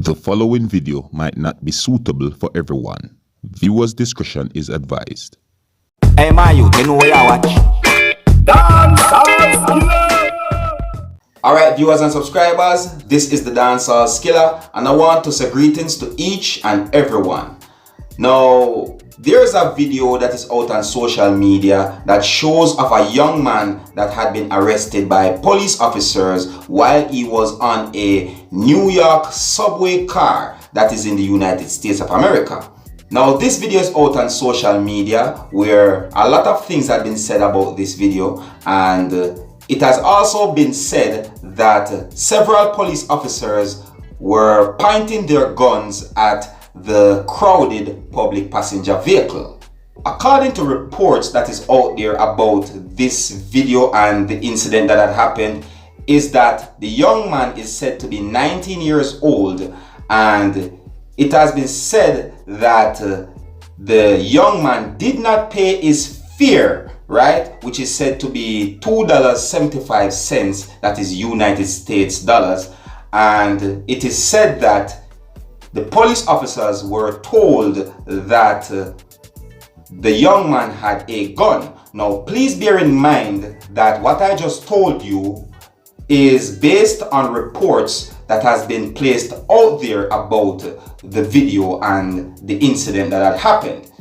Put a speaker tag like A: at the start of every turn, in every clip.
A: The following video might not be suitable for everyone. Viewers' discretion is advised.
B: Hey my youth, you know what I watch? Dancehall. Alright viewers and subscribers, this is the Dancehall Skilla and I want to say greetings to each and everyone. Now, there's a video that is out on social media that shows of a young man that had been arrested by police officers while he was on a New York SubWay car that is in the United States of America. Now, this video is out on social media where a lot of things have been said about this video, and it has also been said that several police officers were pointing their guns at the crowded public passenger vehicle. According to reports that is out there about this video and the incident that had happened, is that the young man is said to be 19 years old, and it has been said that the young man did not pay his fare, right, which is said to be $2.75, that is United States dollars, and it is said that the police officers were told that the young man had a gun. Now, please bear in mind that what I just told you is based on reports that has been placed out there about the video and the incident that had happened.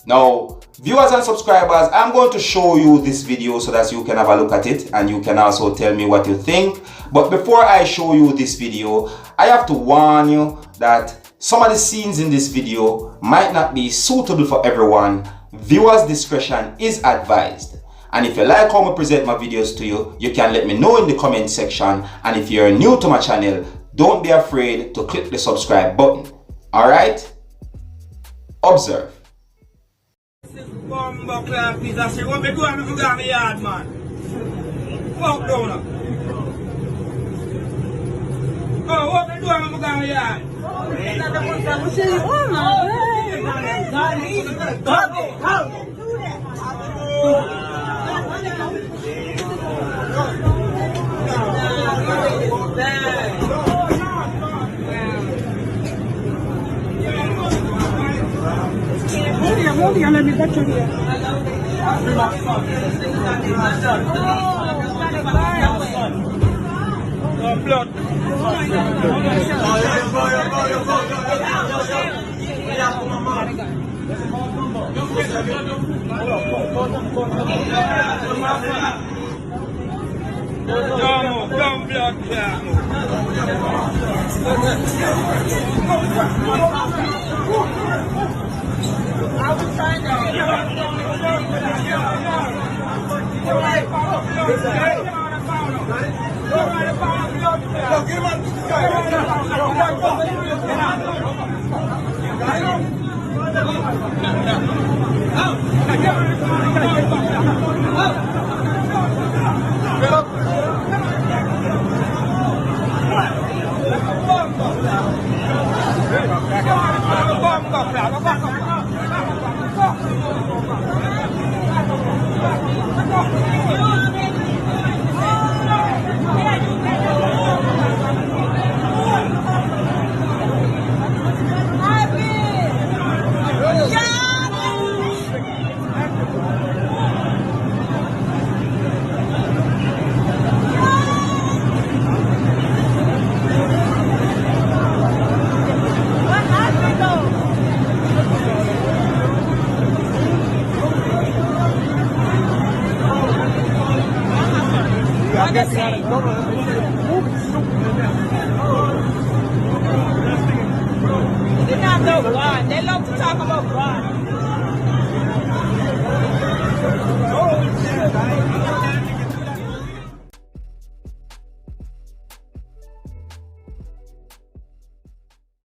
B: Now, viewers and subscribers, I'm going to show you this video so that you can have a look at it and you can also tell me what you think. But before I show you this video, I have to warn you that some of the scenes in this video might not be suitable for everyone. Viewers' discretion is advised. And if you like how I present my videos to you, you can let me know in the comment section. And if you're new to my channel, don't be afraid to click the subscribe button. Alright? Observe.
C: Let me touch you here. Blood. I was trying to they love to talk about God.